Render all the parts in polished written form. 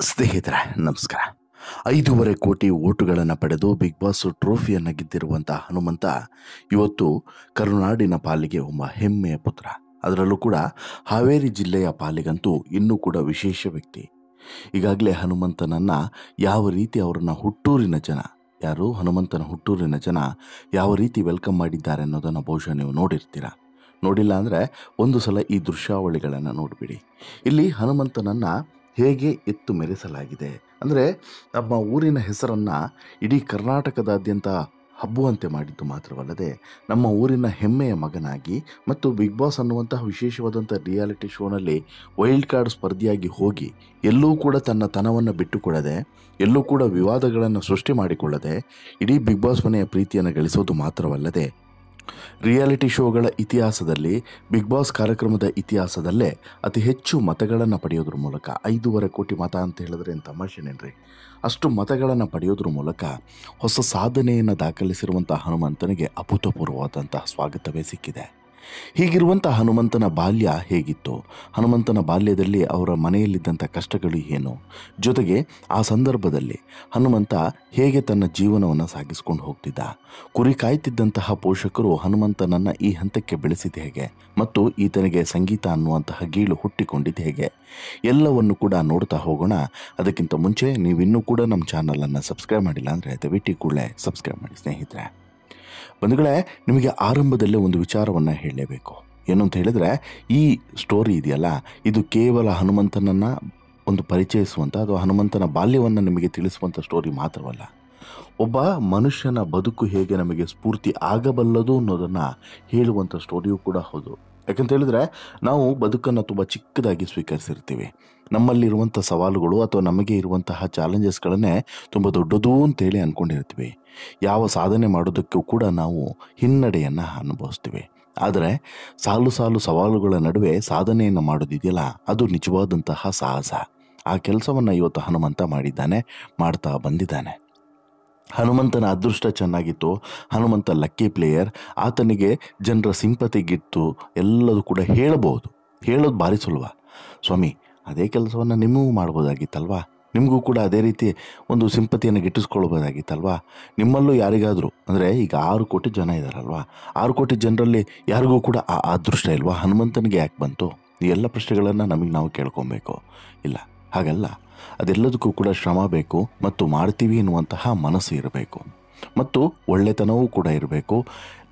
ಸ್ನೇಹಿತರೆ ನಮಸ್ಕಾರ. 5.5 ಕೋಟಿ ಓಟುಗಳನ್ನು ಪಡೆದು ಬಿಗ್ ಬಾಸ್ ಟ್ರೋಫಿಯನ್ನು ಗೆದ್ದಿರುವಂತಹ ಹನುಮಂತ ಇವತ್ತು ಕರುನಾಡಿನ ಪಾಲಿಗೆ ಒಬ್ಬ ಹೆಮ್ಮೆಯ ಪುತ್ರ. ಅದರಲ್ಲೂ ಕೂಡ ಹಾವೇರಿ ಜಿಲ್ಲೆಯ ಪಾಲಿಗಂತೂ ಇನ್ನೂ ಕೂಡ ವಿಶೇಷ ವ್ಯಕ್ತಿ. ಈಗಾಗಲೇ ಹನುಮಂತನನ್ನು ಯಾವ ರೀತಿ ಅವರನ್ನು ಹುಟ್ಟೂರಿನ ಜನ ಹನುಮಂತನ ಹುಟ್ಟೂರಿನ ಜನ ಯಾವ ರೀತಿ ವೆಲ್ಕಮ್ ಮಾಡಿದ್ದಾರೆ ಅನ್ನೋದನ್ನು ಬಹುಶಃ ನೀವು ನೋಡಿರ್ತೀರ. ನೋಡಿಲ್ಲ ಅಂದರೆ ಒಂದು ಸಲ ಈ ದೃಶ್ಯಾವಳಿಗಳನ್ನು ನೋಡಿಬಿಡಿ. ಇಲ್ಲಿ ಹನುಮಂತನನ್ನು ಹೇಗೆ ಎತ್ತು ಮೆರೆಸಲಾಗಿದೆ ಅಂದರೆ ನಮ್ಮ ಊರಿನ ಹೆಸರನ್ನು ಇಡೀ ಕರ್ನಾಟಕದಾದ್ಯಂತ ಹಬ್ಬುವಂತೆ ಮಾಡಿದ್ದು ಮಾತ್ರವಲ್ಲದೆ ನಮ್ಮ ಊರಿನ ಹೆಮ್ಮೆಯ ಮಗನಾಗಿ ಮತ್ತು ಬಿಗ್ ಬಾಸ್ ಅನ್ನುವಂತಹ ವಿಶೇಷವಾದಂಥ ರಿಯಾಲಿಟಿ ಶೋನಲ್ಲಿ ವೈಲ್ಡ್ ಕಾರ್ಡ್ ಸ್ಪರ್ಧಿಯಾಗಿ ಹೋಗಿ ಎಲ್ಲೂ ಕೂಡ ತನ್ನ ತನವನ್ನು ಬಿಟ್ಟುಕೊಡದೆ, ಎಲ್ಲೂ ಕೂಡ ವಿವಾದಗಳನ್ನು ಸೃಷ್ಟಿ ಮಾಡಿಕೊಳ್ಳದೆ ಇಡೀ ಬಿಗ್ ಬಾಸ್ ಮನೆಯ ಪ್ರೀತಿಯನ್ನು ಗಳಿಸೋದು ಮಾತ್ರವಲ್ಲದೆ ರಿಯಾಲಿಟಿ ಶೋಗಳ ಇತಿಹಾಸದಲ್ಲಿ, ಬಿಗ್ ಬಾಸ್ ಕಾರ್ಯಕ್ರಮದ ಇತಿಹಾಸದಲ್ಲೇ ಅತಿ ಹೆಚ್ಚು ಮತಗಳನ್ನು ಪಡೆಯೋದ್ರ ಮೂಲಕ 5.5 ಕೋಟಿ ಮತ ಅಂತ ಹೇಳಿದ್ರೆ ಏನು ತಮಾಷೆನೇನ್ರಿ, ಅಷ್ಟು ಮತಗಳನ್ನು ಪಡೆಯೋದ್ರ ಮೂಲಕ ಹೊಸ ಸಾಧನೆಯನ್ನು ದಾಖಲಿಸಿರುವಂಥ ಹನುಮಂತನಿಗೆ ಅಭೂತಪೂರ್ವವಾದಂತಹ ಸ್ವಾಗತವೇ ಸಿಕ್ಕಿದೆ. ಹೀಗಿರುವಂಥ ಹನುಮಂತನ ಬಾಲ್ಯ ಹೇಗಿತ್ತು, ಹನುಮಂತನ ಬಾಲ್ಯದಲ್ಲಿ ಅವರ ಮನೆಯಲ್ಲಿದ್ದಂಥ ಕಷ್ಟಗಳು ಏನು, ಜೊತೆಗೆ ಆ ಸಂದರ್ಭದಲ್ಲಿ ಹನುಮಂತ ಹೇಗೆ ತನ್ನ ಜೀವನವನ್ನು ಸಾಗಿಸ್ಕೊಂಡು ಹೋಗ್ತಿದ್ದ, ಕುರಿ ಕಾಯ್ತಿದ್ದಂತಹ ಪೋಷಕರು ಹನುಮಂತನನ್ನು ಈ ಹಂತಕ್ಕೆ ಬೆಳೆಸಿದ ಹೇಗೆ ಮತ್ತು ಈತನಿಗೆ ಸಂಗೀತ ಅನ್ನುವಂತಹ ಗೀಳು ಹುಟ್ಟಿಕೊಂಡಿದ್ದು ಹೇಗೆ, ಎಲ್ಲವನ್ನು ಕೂಡ ನೋಡ್ತಾ ಹೋಗೋಣ. ಅದಕ್ಕಿಂತ ಮುಂಚೆ ನೀವಿನ್ನೂ ಕೂಡ ನಮ್ಮ ಚಾನಲನ್ನು ಸಬ್ಸ್ಕ್ರೈಬ್ ಮಾಡಿಲ್ಲ ಅಂದರೆ ದಯವಿಟ್ಟು ಕೂಡಲೇ ಸಬ್ಸ್ಕ್ರೈಬ್ ಮಾಡಿ ಸ್ನೇಹಿತರೆ. ಬಂಧುಗಳೇ, ನಿಮಗೆ ಆರಂಭದಲ್ಲೇ ಒಂದು ವಿಚಾರವನ್ನು ಹೇಳಲೇಬೇಕು. ಏನು ಅಂತ ಹೇಳಿದರೆ, ಈ ಸ್ಟೋರಿ ಇದೆಯಲ್ಲ, ಇದು ಕೇವಲ ಹನುಮಂತನನ್ನು ಒಂದು ಪರಿಚಯಿಸುವಂಥ ಅಥವಾ ಹನುಮಂತನ ಬಾಲ್ಯವನ್ನು ನಿಮಗೆ ತಿಳಿಸುವಂಥ ಸ್ಟೋರಿ ಮಾತ್ರವಲ್ಲ, ಒಬ್ಬ ಮನುಷ್ಯನ ಬದುಕು ಹೇಗೆ ನಮಗೆ ಸ್ಫೂರ್ತಿ ಆಗಬಲ್ಲದು ಅನ್ನೋದನ್ನು ಹೇಳುವಂಥ ಸ್ಟೋರಿಯೂ ಕೂಡ ಹೌದು. ಯಾಕಂತ ಹೇಳಿದ್ರೆ ನಾವು ಬದುಕನ್ನು ತುಂಬ ಚಿಕ್ಕದಾಗಿ ಸ್ವೀಕರಿಸಿರ್ತೀವಿ. ನಮ್ಮಲ್ಲಿರುವಂಥ ಸವಾಲುಗಳು ಅಥವಾ ನಮಗೆ ಇರುವಂತಹ ಚಾಲೆಂಜಸ್ಗಳನ್ನೇ ತುಂಬ ದೊಡ್ಡದು ಅಂತೇಳಿ ಅಂದ್ಕೊಂಡಿರ್ತೀವಿ. ಯಾವ ಸಾಧನೆ ಮಾಡೋದಕ್ಕೂ ಕೂಡ ನಾವು ಹಿನ್ನಡೆಯನ್ನು ಅನುಭವಿಸ್ತೀವಿ. ಆದರೆ ಸಾಲು ಸಾಲು ಸವಾಲುಗಳ ನಡುವೆ ಸಾಧನೆಯನ್ನು ಮಾಡೋದಿದೆಯಲ್ಲ, ಅದು ನಿಜವಾದಂತಹ ಸಾಹಸ. ಆ ಕೆಲಸವನ್ನು ಇವತ್ತು ಹನುಮಂತ ಮಾಡ್ತಾ ಬಂದಿದ್ದಾನೆ. ಹನುಮಂತನ ಅದೃಷ್ಟ ಚೆನ್ನಾಗಿತ್ತು. Hanumantha lucky player. ಆತನಿಗೆ ಜನರ ಸಿಂಪತಿಗಿತ್ತು ಎಲ್ಲದೂ ಕೂಡ ಹೇಳೋದು ಭಾರಿ ಸುಲಭ. ಸ್ವಾಮಿ, ಅದೇ ಕೆಲಸವನ್ನು ನಿಮಗೂ ಮಾಡ್ಬೋದಾಗಿತ್ತಲ್ವಾ, ನಿಮಗೂ ಕೂಡ ಅದೇ ರೀತಿ ಒಂದು ಸಿಂಪತಿಯನ್ನು ಗಿಟ್ಟಿಸ್ಕೊಳ್ಬೋದಾಗಿತ್ತಲ್ವಾ, ನಿಮ್ಮಲ್ಲೂ ಯಾರಿಗಾದರೂ ಅಂದರೆ ಈಗ 6 ಕೋಟಿ ಜನ ಇದ್ದಾರಲ್ವಾ, 6 ಕೋಟಿ ಜನರಲ್ಲಿ ಯಾರಿಗೂ ಕೂಡ ಆ ಅದೃಷ್ಟ ಇಲ್ವಾ, ಹನುಮಂತನಿಗೆ ಯಾಕೆ ಬಂತು? ಈ ಎಲ್ಲ ಪ್ರಶ್ನೆಗಳನ್ನು ನಾವು ಕೇಳ್ಕೊಬೇಕು. ಇಲ್ಲ, ಹಾಗಲ್ಲ. ಅದೆಲ್ಲದಕ್ಕೂ ಕೂಡ ಶ್ರಮ ಬೇಕು ಮತ್ತು ಮಾಡ್ತೀವಿ ಎನ್ನುವಂತಹ ಮನಸ್ಸು ಇರಬೇಕು ಮತ್ತು ಒಳ್ಳೆತನವೂ ಕೂಡ ಇರಬೇಕು.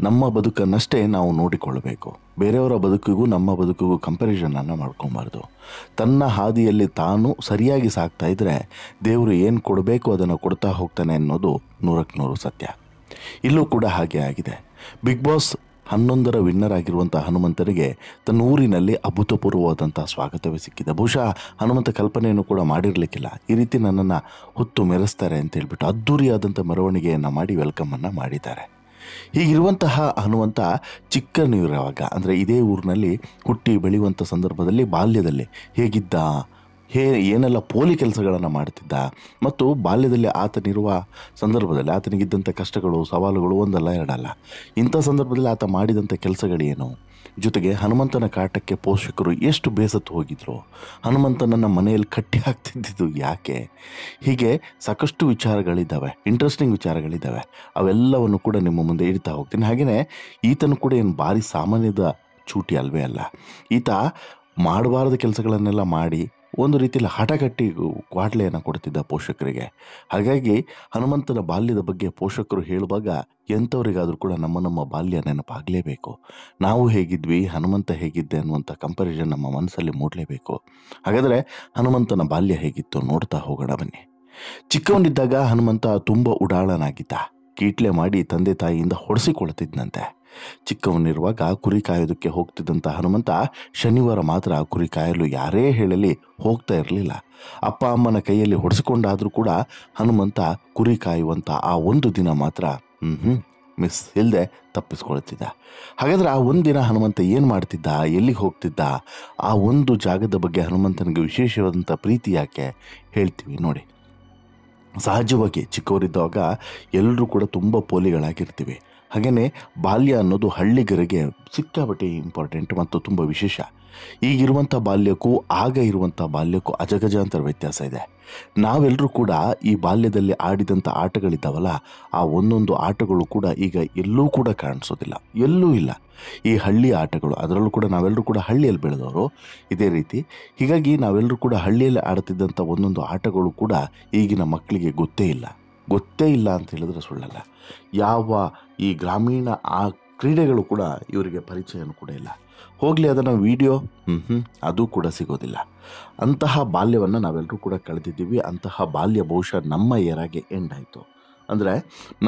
ನಮ್ಮ ಬದುಕನ್ನಷ್ಟೇ ನಾವು ನೋಡಿಕೊಳ್ಳಬೇಕು. ಬೇರೆಯವರ ಬದುಕಿಗೂ ನಮ್ಮ ಬದುಕಿಗೂ ಕಂಪ್ಯಾರಿಸನನ್ನು ಮಾಡ್ಕೊಬಾರ್ದು. ತನ್ನ ಹಾದಿಯಲ್ಲಿ ತಾನು ಸರಿಯಾಗಿ ಸಾಗ್ತಾ ಇದ್ದರೆ ದೇವರು ಏನು ಕೊಡಬೇಕು ಅದನ್ನು ಕೊಡ್ತಾ ಹೋಗ್ತಾನೆ ಅನ್ನೋದು 100ಕ್ಕೆ 100 ಸತ್ಯ. ಇಲ್ಲೂ ಕೂಡ ಹಾಗೆ ಆಗಿದೆ. ಬಿಗ್ ಬಾಸ್ 11ರ ವಿನ್ನರ್ ಆಗಿರುವಂಥ ಹನುಮಂತನಿಗೆ ತನ್ನ ಊರಿನಲ್ಲಿ ಅಭೂತಪೂರ್ವವಾದಂಥ ಸ್ವಾಗತವೇ ಸಿಕ್ಕಿದೆ. ಬಹುಶಃ ಹನುಮಂತ ಕಲ್ಪನೆಯನ್ನು ಕೂಡ ಮಾಡಿರಲಿಕ್ಕಿಲ್ಲ, ಈ ರೀತಿ ನನ್ನನ್ನು ಹೊತ್ತು ಮೆರೆಸ್ತಾರೆ ಅಂತ ಹೇಳ್ಬಿಟ್ಟು ಅದ್ಧೂರಿಯಾದಂಥ ಮೆರವಣಿಗೆಯನ್ನು ಮಾಡಿ ವೆಲ್ಕಮನ್ನು ಮಾಡಿದ್ದಾರೆ. ಹೀಗಿರುವಂತಹ ಹನುಮಂತ ಚಿಕ್ಕನಿರುವಾಗ ಅಂದರೆ ಇದೇ ಊರಿನಲ್ಲಿ ಹುಟ್ಟಿ ಬೆಳೆಯುವಂಥ ಸಂದರ್ಭದಲ್ಲಿ ಬಾಲ್ಯದಲ್ಲಿ ಹೇಗಿದ್ದ, ಏನೆಲ್ಲ ಪೋಲಿ ಕೆಲಸಗಳನ್ನು ಮಾಡ್ತಿದ್ದ ಮತ್ತು ಬಾಲ್ಯದಲ್ಲಿ ಆತನಿರುವ ಸಂದರ್ಭದಲ್ಲಿ ಆತನಿಗಿದ್ದಂಥ ಕಷ್ಟಗಳು, ಸವಾಲುಗಳು ಒಂದಲ್ಲ ಎರಡಲ್ಲ. ಇಂಥ ಸಂದರ್ಭದಲ್ಲಿ ಆತ ಮಾಡಿದಂಥ ಕೆಲಸಗಳೇನು, ಜೊತೆಗೆ ಹನುಮಂತನ ಕಾಟಕ್ಕೆ ಪೋಷಕರು ಎಷ್ಟು ಬೇಸತ್ತು ಹೋಗಿದ್ರು, ಹನುಮಂತನನ್ನು ಮನೆಯಲ್ಲಿ ಕಟ್ಟಿ ಹಾಕ್ತಿದ್ದಿದ್ದು ಯಾಕೆ, ಹೀಗೆ ಸಾಕಷ್ಟು ವಿಚಾರಗಳಿದ್ದಾವೆ, ಇಂಟ್ರೆಸ್ಟಿಂಗ್ ವಿಚಾರಗಳಿದ್ದಾವೆ. ಅವೆಲ್ಲವನ್ನು ಕೂಡ ನಿಮ್ಮ ಮುಂದೆ ಇಡ್ತಾ ಹೋಗ್ತೀನಿ. ಹಾಗೆಯೇ ಈತನು ಕೂಡ ಏನು ಭಾರಿ ಸಾಮಾನ್ಯದ ಚೂಟಿ ಅಲ್ವೇ ಅಲ್ಲ. ಈತ ಮಾಡಬಾರದ ಕೆಲಸಗಳನ್ನೆಲ್ಲ ಮಾಡಿ ಒಂದು ರೀತಿಯಲ್ಲಿ ಹಠಗಟ್ಟಿ ಕ್ವಾಟ್ಲೆಯನ್ನು ಕೊಡ್ತಿದ್ದ ಪೋಷಕರಿಗೆ. ಹಾಗಾಗಿ ಹನುಮಂತನ ಬಾಲ್ಯದ ಬಗ್ಗೆ ಪೋಷಕರು ಹೇಳುವಾಗ ಎಂಥವರಿಗಾದರೂ ಕೂಡ ನಮ್ಮ ಬಾಲ್ಯ ನೆನಪಾಗಲೇಬೇಕು. ನಾವು ಹೇಗಿದ್ವಿ, ಹನುಮಂತ ಹೇಗಿದ್ದೆ ಅನ್ನುವಂಥ ಕಂಪ್ಯಾರಿಸನ್ ನಮ್ಮ ಮನಸ್ಸಲ್ಲಿ ಮೂಡಲೇಬೇಕು. ಹಾಗಾದರೆ ಹನುಮಂತನ ಬಾಲ್ಯ ಹೇಗಿತ್ತು ನೋಡ್ತಾ ಹೋಗೋಣ ಬನ್ನಿ. ಚಿಕ್ಕವನಿದ್ದಾಗ ಹನುಮಂತ ತುಂಬ ಉಡಾಳನಾಗಿದ್ದ. ಕೀಟ್ಲೆ ಮಾಡಿ ತಂದೆ ತಾಯಿಯಿಂದ ಹೊಡೆಸಿಕೊಳ್ತಿದ್ದಂತೆ. ಚಿಕ್ಕವನಿರುವಾಗ ಕುರಿ ಕಾಯೋದಕ್ಕೆ ಹೋಗ್ತಿದ್ದಂಥ ಹನುಮಂತ ಶನಿವಾರ ಮಾತ್ರ ಕುರಿ ಕಾಯಲು ಯಾರೇ ಹೇಳಲಿ ಹೋಗ್ತಾ ಇರಲಿಲ್ಲ. ಅಪ್ಪ ಅಮ್ಮನ ಕೈಯಲ್ಲಿ ಹೊಡೆಸಿಕೊಂಡಾದರೂ ಕೂಡ ಹನುಮಂತ ಕುರಿ ಕಾಯುವಂಥ ಆ ಒಂದು ದಿನ ಮಾತ್ರ ಮಿಸ್ ಇಲ್ಲದೆ ತಪ್ಪಿಸ್ಕೊಳ್ತಿದ್ದ. ಹಾಗಾದರೆ ಆ ಒಂದು ದಿನ ಹನುಮಂತ ಏನು ಮಾಡ್ತಿದ್ದ, ಎಲ್ಲಿಗೆ ಹೋಗ್ತಿದ್ದ, ಆ ಒಂದು ಜಾಗದ ಬಗ್ಗೆ ಹನುಮಂತನಿಗೆ ವಿಶೇಷವಾದಂಥ ಪ್ರೀತಿ ಯಾಕೆ ಹೇಳ್ತೀವಿ ನೋಡಿ. ಸಹಜವಾಗಿ ಚಿಕ್ಕವರಿದ್ದಾಗ ಎಲ್ಲರೂ ಕೂಡ ತುಂಬ ಪೋಲಿಗಳಾಗಿರ್ತೀವಿ. ಹಾಗೆಯೇ ಬಾಲ್ಯ ಅನ್ನೋದು ಹಳ್ಳಿಗರಿಗೆ ಸಿಕ್ಕಾಪಟ್ಟೆ ಇಂಪಾರ್ಟೆಂಟ್ ಮತ್ತು ತುಂಬ ವಿಶೇಷ. ಈಗಿರುವಂಥ ಬಾಲ್ಯಕ್ಕೂ ಆಗ ಇರುವಂಥ ಬಾಲ್ಯಕ್ಕೂ ಅಜಗಜಾಂತರ ವ್ಯತ್ಯಾಸ ಇದೆ. ನಾವೆಲ್ಲರೂ ಕೂಡ ಈ ಬಾಲ್ಯದಲ್ಲಿ ಆಡಿದಂಥ ಆಟಗಳಿದ್ದಾವಲ್ಲ, ಆ ಒಂದೊಂದು ಆಟಗಳು ಕೂಡ ಈಗ ಎಲ್ಲೂ ಕೂಡ ಕಾಣಿಸೋದಿಲ್ಲ, ಎಲ್ಲೂ ಇಲ್ಲ. ಈ ಹಳ್ಳಿ ಆಟಗಳು, ಅದರಲ್ಲೂ ಕೂಡ ನಾವೆಲ್ಲರೂ ಕೂಡ ಹಳ್ಳಿಯಲ್ಲಿ ಬೆಳೆದವರು ಇದೇ ರೀತಿ. ಹೀಗಾಗಿ ನಾವೆಲ್ಲರೂ ಕೂಡ ಹಳ್ಳಿಯಲ್ಲಿ ಆಡುತ್ತಿದ್ದಂಥ ಒಂದೊಂದು ಆಟಗಳು ಕೂಡ ಈಗಿನ ಮಕ್ಕಳಿಗೆ ಗೊತ್ತೇ ಇಲ್ಲ ಅಂತ ಹೇಳಿದ್ರೆ ಸುಳ್ಳಲ್ಲ. ಯಾವ ಈ ಗ್ರಾಮೀಣ ಆ ಕ್ರೀಡೆಗಳು ಕೂಡ ಇವರಿಗೆ ಪರಿಚಯನೂ ಕೂಡ ಇಲ್ಲ. ಹೋಗಲಿ ಅದನ್ನು ವಿಡಿಯೋ ಅದು ಕೂಡ ಸಿಗೋದಿಲ್ಲ. ಅಂತಹ ಬಾಲ್ಯವನ್ನು ನಾವೆಲ್ಲರೂ ಕೂಡ ಕಳೆದಿದ್ದೀವಿ. ಅಂತಹ ಬಾಲ್ಯ ಬಹುಶಃ ನಮ್ಮ ಏರಾಗೆ ಎಂಡ್ ಆಯಿತು. ಅಂದರೆ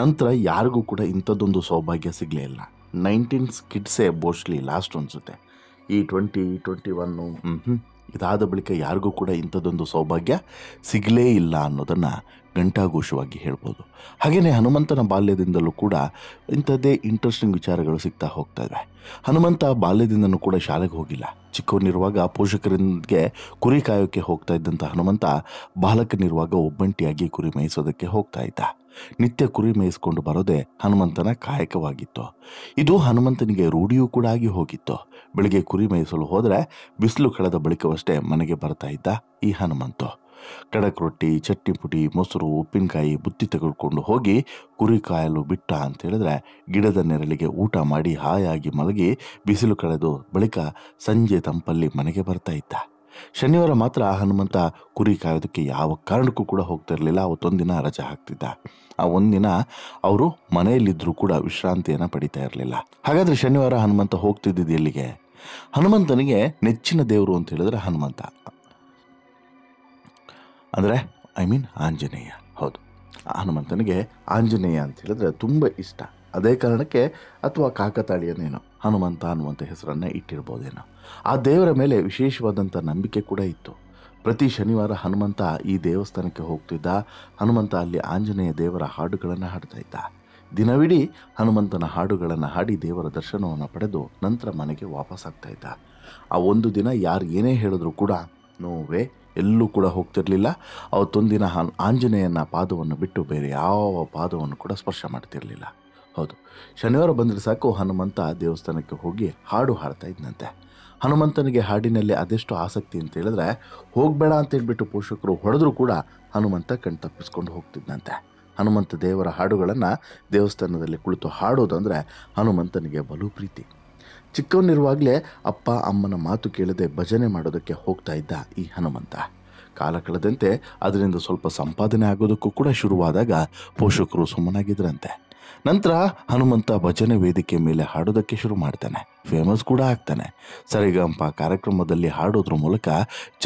ನಂತರ ಯಾರಿಗೂ ಕೂಡ ಇಂಥದ್ದೊಂದು ಸೌಭಾಗ್ಯ ಸಿಗಲೇ ಇಲ್ಲ. 19 ಕಿಡ್ಸೇ ಮೋಸ್ಟ್ಲಿ ಲಾಸ್ಟ್ ಅನಿಸುತ್ತೆ. ಈ 2021 ಇದಾದ ಬಳಿಕ ಯಾರಿಗೂ ಕೂಡ ಇಂಥದ್ದೊಂದು ಸೌಭಾಗ್ಯ ಸಿಗಲೇ ಇಲ್ಲ ಅನ್ನೋದನ್ನು ಘಂಟಾಘೋಷವಾಗಿ ಹೇಳ್ಬೋದು. ಹಾಗೆಯೇ ಹನುಮಂತನ ಬಾಲ್ಯದಿಂದಲೂ ಕೂಡ ಇಂಥದ್ದೇ ಇಂಟ್ರೆಸ್ಟಿಂಗ್ ವಿಚಾರಗಳು ಸಿಗ್ತಾ ಹೋಗ್ತಾ ಇವೆ. ಹನುಮಂತ ಬಾಲ್ಯದಿಂದನೂ ಕೂಡ ಶಾಲೆಗೆ ಹೋಗಿಲ್ಲ. ಚಿಕ್ಕವನಿರುವಾಗ ಪೋಷಕರಿಗೆ ಕುರಿ ಕಾಯೋಕ್ಕೆ ಹೋಗ್ತಾ ಇದ್ದಂಥ ಹನುಮಂತ ಬಾಲಕನಿರುವಾಗ ಒಬ್ಬಂಟಿಯಾಗಿ ಕುರಿ ಮೇಯಿಸೋದಕ್ಕೆ ಹೋಗ್ತಾ ಇದ್ದ. ನಿತ್ಯ ಕುರಿ ಮೇಯಿಸ್ಕೊಂಡು ಬರೋದೇ ಹನುಮಂತನ ಕಾಯಕವಾಗಿತ್ತು. ಇದು ಹನುಮಂತನಿಗೆ ರೂಢಿಯೂ ಕೂಡ ಆಗಿ ಹೋಗಿತ್ತು. ಬೆಳಿಗ್ಗೆ ಕುರಿ ಮೇಯಿಸಲು ಹೋದರೆ ಬಿಸಿಲು ಕಳೆದ ಬಳಿಕವಷ್ಟೇ ಮನೆಗೆ ಬರ್ತಾ ಇದ್ದ ಈ ಹನುಮಂತ. ಕಡಕ್ ರೊಟ್ಟಿ, ಚಟ್ನಿ ಪುಡಿ, ಮೊಸರು, ಉಪ್ಪಿನಕಾಯಿ ಬುತ್ತಿ ತೆಗೆದುಕೊಂಡು ಹೋಗಿ ಕುರಿ ಕಾಯಲು ಬಿಟ್ಟ ಅಂತ ಹೇಳಿದ್ರೆ ಗಿಡದ ನೆರಳಿಗೆ ಊಟ ಮಾಡಿ ಹಾಯಾಗಿ ಮಲಗಿ ಬಿಸಿಲು ಕಳೆದು ಬಳಿಕ ಸಂಜೆ ತಂಪಲ್ಲಿ ಮನೆಗೆ ಬರ್ತಾ ಇದ್ದ. ಶನಿವಾರ ಮಾತ್ರ ಹನುಮಂತ ಕುರಿ ಕಾಯೋದಕ್ಕೆ ಯಾವ ಕಾರಣಕ್ಕೂ ಕೂಡ ಹೋಗ್ತಾ ಇರಲಿಲ್ಲ. ಅವತ್ತೊಂದಿನ ರಜೆ ಹಾಕ್ತಿದ್ದ. ಆ ಒಂದಿನ ಅವರು ಮನೆಯಲ್ಲಿದ್ದರೂ ಕೂಡ ವಿಶ್ರಾಂತಿಯನ್ನು ಪಡಿತಾ ಇರಲಿಲ್ಲ. ಹಾಗಾದರೆ ಶನಿವಾರ ಹನುಮಂತ ಹೋಗ್ತಿದ್ದಿದ್ದು ಎಲ್ಲಿಗೆ? ಹನುಮಂತನಿಗೆ ನೆಚ್ಚಿನ ದೇವರು ಅಂತ ಹೇಳಿದ್ರೆ ಹನುಮಂತ ಅಂದರೆ ಆಂಜನೇಯ. ಹೌದು, ಹನುಮಂತನಿಗೆ ಆಂಜನೇಯ ಅಂತ ಹೇಳಿದ್ರೆ ತುಂಬ ಇಷ್ಟ. ಅದೇ ಕಾರಣಕ್ಕೆ ಅಥವಾ ಕಾಕತಾಳೀಯನೇನೋ ಹನುಮಂತ ಹೆಸರನ್ನು ಇಟ್ಟಿರ್ಬೋದೇನೋ. ಆ ದೇವರ ಮೇಲೆ ವಿಶೇಷವಾದಂಥ ನಂಬಿಕೆ ಕೂಡ ಇತ್ತು. ಪ್ರತಿ ಶನಿವಾರ ಹನುಮಂತ ಈ ದೇವಸ್ಥಾನಕ್ಕೆ ಹೋಗ್ತಿದ್ದ. ಹನುಮಂತ ಅಲ್ಲಿ ಆಂಜನೇಯ ದೇವರ ಹಾಡುಗಳನ್ನು ಹಾಡ್ತಾ ಇದ್ದ. ದಿನವಿಡೀ ಹನುಮಂತನ ಹಾಡುಗಳನ್ನು ಹಾಡಿ ದೇವರ ದರ್ಶನವನ್ನು ಪಡೆದು ನಂತರ ಮನೆಗೆ ವಾಪಸ್ಸಾಗ್ತಾ ಇದ್ದ. ಆ ಒಂದು ದಿನ ಯಾರು ಏನೇ ಹೇಳಿದ್ರು ಕೂಡ ನೋವೇ ಎಲ್ಲೂ ಕೂಡ ಹೋಗ್ತಿರಲಿಲ್ಲ. ಅವತ್ತೊಂದಿನ ಆಂಜನೇಯನ ಪಾದವನ್ನು ಬಿಟ್ಟು ಬೇರೆ ಯಾವ ಪಾದವನ್ನು ಕೂಡ ಸ್ಪರ್ಶ ಮಾಡ್ತಿರಲಿಲ್ಲ. ಹೌದು, ಶನಿವಾರ ಬಂದರೆ ಸಾಕು ಹನುಮಂತ ದೇವಸ್ಥಾನಕ್ಕೆ ಹೋಗಿ ಹಾಡು ಹಾಡ್ತಾ ಇದ್ದಂತೆ. ಹನುಮಂತನಿಗೆ ಹಾಡಿನಲ್ಲಿ ಅದೆಷ್ಟು ಆಸಕ್ತಿ ಅಂತ ಹೇಳಿದ್ರೆ ಹೋಗಬೇಡ ಅಂತ ಹೇಳ್ಬಿಟ್ಟು ಪೋಷಕರು ಹೊಡೆದ್ರೂ ಕೂಡ ಹನುಮಂತ ಕಣ್ತಪ್ಪಿಸ್ಕೊಂಡು ಹೋಗ್ತಿದ್ದಂತೆ. ಹನುಮಂತ ದೇವರ ಹಾಡುಗಳನ್ನು ದೇವಸ್ಥಾನದಲ್ಲಿ ಕುಳಿತು ಹಾಡೋದಂದರೆ ಹನುಮಂತನಿಗೆ ಬಲು ಪ್ರೀತಿ. ಚಿಕ್ಕವನಿರುವಾಗಲೇ ಅಪ್ಪ ಅಮ್ಮನ ಮಾತು ಕೇಳದೆ ಭಜನೆ ಮಾಡೋದಕ್ಕೆ ಹೋಗ್ತಾ ಇದ್ದ ಈ ಹನುಮಂತ. ಕಾಲ ಕಳೆದಂತೆ ಅದರಿಂದ ಸ್ವಲ್ಪ ಸಂಪಾದನೆ ಆಗೋದಕ್ಕೂ ಕೂಡ ಶುರುವಾದಾಗ ಪೋಷಕರು ಸುಮ್ಮನಾಗಿದ್ರಂತೆ. ನಂತರ ಹನುಮಂತ ಭಜನೆ ವೇದಿಕೆ ಮೇಲೆ ಹಾಡೋದಕ್ಕೆ ಶುರು ಮಾಡ್ತಾನೆ. ಫೇಮಸ್ ಕೂಡ ಆಗ್ತಾನೆ. ಸರಿಗಂಪ ಕಾರ್ಯಕ್ರಮದಲ್ಲಿ ಹಾಡೋದ್ರ ಮೂಲಕ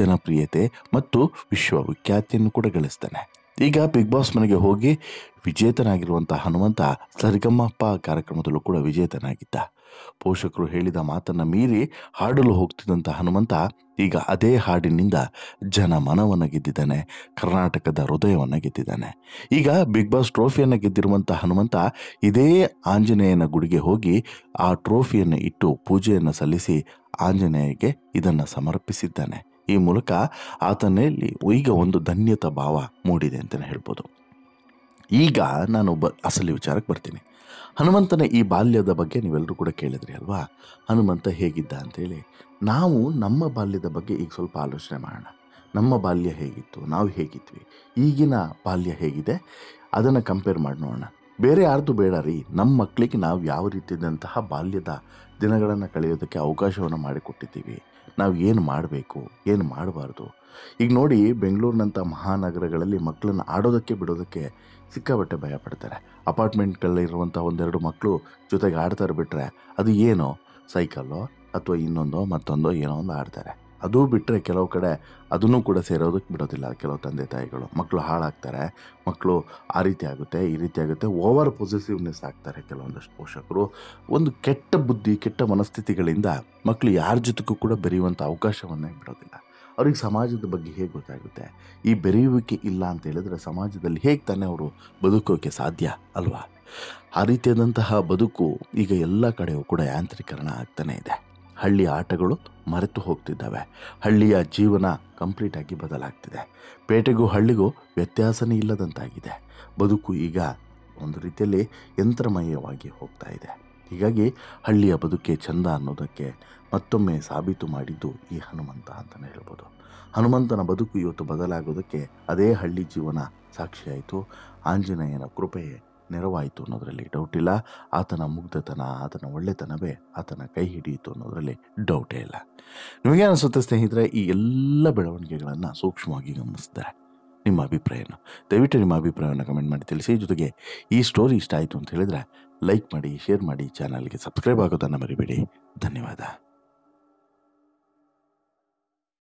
ಜನಪ್ರಿಯತೆ ಮತ್ತು ವಿಶ್ವವಿಖ್ಯಾತಿಯನ್ನು ಕೂಡ ಗಳಿಸ್ತಾನೆ. ಈಗ ಬಿಗ್ ಬಾಸ್ ಮನೆಗೆ ಹೋಗಿ ವಿಜೇತನಾಗಿರುವಂಥ ಹನುಮಂತ ಸರಿಗಮ್ಮಪ್ಪ ಕಾರ್ಯಕ್ರಮದಲ್ಲೂ ಕೂಡ ವಿಜೇತನಾಗಿದ್ದ. ಪೋಷಕರು ಹೇಳಿದ ಮಾತನ್ನು ಮೀರಿ ಹಾಡಲು ಹೋಗ್ತಿದ್ದಂಥ ಹನುಮಂತ ಈಗ ಅದೇ ಹಾಡಿನಿಂದ ಜನ ಮನವನ್ನು ಗೆದ್ದಿದ್ದಾನೆ, ಕರ್ನಾಟಕದ ಹೃದಯವನ್ನು ಗೆದ್ದಿದ್ದಾನೆ. ಈಗ ಬಿಗ್ ಬಾಸ್ ಟ್ರೋಫಿಯನ್ನು ಗೆದ್ದಿರುವಂಥ ಹನುಮಂತ ಇದೇ ಆಂಜನೇಯನ ಗುಡಿಗೆ ಹೋಗಿ ಆ ಟ್ರೋಫಿಯನ್ನು ಇಟ್ಟು ಪೂಜೆಯನ್ನು ಸಲ್ಲಿಸಿ ಆಂಜನೇಯಗೆ ಇದನ್ನು ಸಮರ್ಪಿಸಿದ್ದಾನೆ. ಈ ಮೂಲಕ ಆತನಲ್ಲಿ ಈಗ ಒಂದು ಧನ್ಯತಾ ಭಾವ ಮೂಡಿದೆ ಅಂತಲೇ ಹೇಳ್ಬೋದು. ಈಗ ನಾನು ಅಸಲಿ ವಿಚಾರಕ್ಕೆ ಬರ್ತೀನಿ. ಹನುಮಂತನ ಈ ಬಾಲ್ಯದ ಬಗ್ಗೆ ನೀವೆಲ್ಲರೂ ಕೂಡ ಕೇಳಿದ್ರಿ ಅಲ್ವಾ? ಹನುಮಂತ ಹೇಗಿದ್ದ ಅಂತೇಳಿ. ನಾವು ನಮ್ಮ ಬಾಲ್ಯದ ಬಗ್ಗೆ ಈಗ ಸ್ವಲ್ಪ ಆಲೋಚನೆ ಮಾಡೋಣ. ನಮ್ಮ ಬಾಲ್ಯ ಹೇಗಿತ್ತು, ನಾವು ಹೇಗಿದ್ವಿ, ಈಗಿನ ಬಾಲ್ಯ ಹೇಗಿದೆ, ಅದನ್ನು ಕಂಪೇರ್ ಮಾಡಿ ನೋಡೋಣ. ಬೇರೆ ಯಾರ್ದು ಬೇಡ ರೀ, ನಮ್ಮ ಮಕ್ಕಳಿಗೆ ನಾವು ಯಾವ ರೀತಿಯಾದಂತಹ ಬಾಲ್ಯದ ದಿನಗಳನ್ನು ಕಳೆಯೋದಕ್ಕೆ ಅವಕಾಶವನ್ನು ಮಾಡಿಕೊಟ್ಟಿದ್ದೀವಿ. ನಾವು ಏನು ಮಾಡಬೇಕು, ಏನು ಮಾಡಬಾರ್ದು. ಈಗ ನೋಡಿ, ಬೆಂಗಳೂರಿನಂಥ ಮಹಾನಗರಗಳಲ್ಲಿ ಮಕ್ಕಳನ್ನು ಆಡೋದಕ್ಕೆ ಬಿಡೋದಕ್ಕೆ ಸಿಕ್ಕಾಬಟ್ಟೆ ಭಯ ಪಡ್ತಾರೆ. ಅಪಾರ್ಟ್ಮೆಂಟ್ಗಳಲ್ಲಿರುವಂಥ ಒಂದೆರಡು ಮಕ್ಕಳು ಜೊತೆಗೆ ಆಡ್ತಾರೆ ಬಿಟ್ಟರೆ ಅದು ಏನೋ ಸೈಕಲ್ಲೋ ಅಥವಾ ಇನ್ನೊಂದೋ ಮತ್ತೊಂದೋ ಏನೋ ಒಂದು ಆಡ್ತಾರೆ. ಅದು ಬಿಟ್ಟರೆ ಕೆಲವು ಕಡೆ ಅದನ್ನು ಕೂಡ ಸೇರೋದಕ್ಕೆ ಬಿಡೋದಿಲ್ಲ ಕೆಲವು ತಂದೆ ತಾಯಿಗಳು. ಮಕ್ಕಳು ಹಾಳಾಗ್ತಾರೆ, ಮಕ್ಕಳು ಆ ರೀತಿ ಆಗುತ್ತೆ, ಈ ರೀತಿ ಆಗುತ್ತೆ, ಓವರ್ ಪೊಸೆಸಿವ್ನೆಸ್ ಆಗ್ತಾರೆ ಕೆಲವೊಂದಷ್ಟು ಪೋಷಕರು. ಒಂದು ಕೆಟ್ಟ ಬುದ್ಧಿ, ಕೆಟ್ಟ ಮನಸ್ಥಿತಿಗಳಿಂದ ಮಕ್ಕಳು ಯಾರ ಜೊತೆಗೂ ಕೂಡ ಬೆರೆಯುವಂಥ ಅವಕಾಶವನ್ನೇ ಬಿಡೋದಿಲ್ಲ. ಅವ್ರಿಗೆ ಸಮಾಜದ ಬಗ್ಗೆ ಹೇಗೆ ಗೊತ್ತಾಗುತ್ತೆ? ಈ ಬೆರೆಯುವಿಕೆ ಇಲ್ಲ ಅಂತ ಹೇಳಿದ್ರೆ ಸಮಾಜದಲ್ಲಿ ಹೇಗೆ ತಾನೇ ಅವರು ಬದುಕೋಕ್ಕೆ ಸಾಧ್ಯ ಅಲ್ವಾ? ಆ ರೀತಿಯಾದಂತಹ ಬದುಕು ಈಗ ಎಲ್ಲ ಕಡೆಯೂ ಕೂಡ ಯಾಂತ್ರೀಕರಣ ಆಗ್ತಾನೇ ಇದೆ. ಹಳ್ಳಿ ಆಟಗಳು ಮರೆತು ಹೋಗ್ತಿದ್ದಾವೆ. ಹಳ್ಳಿಯ ಜೀವನ ಕಂಪ್ಲೀಟಾಗಿ ಬದಲಾಗ್ತಿದೆ. ಪೇಟೆಗೂ ಹಳ್ಳಿಗೂ ವ್ಯತ್ಯಾಸನೇ ಇಲ್ಲದಂತಾಗಿದೆ. ಬದುಕು ಈಗ ಒಂದು ರೀತಿಯಲ್ಲಿ ಯಂತ್ರಮಯವಾಗಿ ಹೋಗ್ತಾ ಇದೆ. ಹೀಗಾಗಿ ಹಳ್ಳಿಯ ಬದುಕೆ ಚಂದ ಅನ್ನೋದಕ್ಕೆ ಮತ್ತೊಮ್ಮೆ ಸಾಬೀತು ಮಾಡಿದ್ದು ಈ ಹನುಮಂತ ಅಂತಲೇ ಹೇಳ್ಬೋದು. ಹನುಮಂತನ ಬದುಕು ಇವತ್ತು ಬದಲಾಗೋದಕ್ಕೆ ಅದೇ ಹಳ್ಳಿ ಜೀವನ ಸಾಕ್ಷಿಯಾಯಿತು. ಆಂಜನೇಯನ ಕೃಪೆ ನೆರವಾಯಿತು ಅನ್ನೋದರಲ್ಲಿ ಡೌಟ್ ಇಲ್ಲ. ಆತನ ಮುಗ್ಧತನ, ಆತನ ಒಳ್ಳೆತನವೇ ಆತನ ಕೈ ಹಿಡಿಯಿತು ಅನ್ನೋದರಲ್ಲಿ ಡೌಟೇ ಇಲ್ಲ. ನಿಮಗೆ ಅನಿಸುತ್ತೆ ಸ್ನೇಹಿತರೆ, ಈ ಎಲ್ಲ ಬೆಳವಣಿಗೆಗಳನ್ನು ಸೂಕ್ಷ್ಮವಾಗಿ ಗಮನಿಸಿದ್ದಾರೆ. ನಿಮ್ಮ ಅಭಿಪ್ರಾಯನ ದಯವಿಟ್ಟು ನಿಮ್ಮ ಅಭಿಪ್ರಾಯವನ್ನು ಕಮೆಂಟ್ ಮಾಡಿ ತಿಳಿಸಿ. ಜೊತೆಗೆ ಈ ಸ್ಟೋರಿ ಇಷ್ಟ ಆಯಿತು ಅಂತ ಹೇಳಿದರೆ ಲೈಕ್ ಮಾಡಿ, ಶೇರ್ ಮಾಡಿ, ಚಾನಲ್ಗೆ ಸಬ್ಸ್ಕ್ರೈಬ್ ಆಗೋದನ್ನು ಮರಿಬೇಡಿ. ಧನ್ಯವಾದ.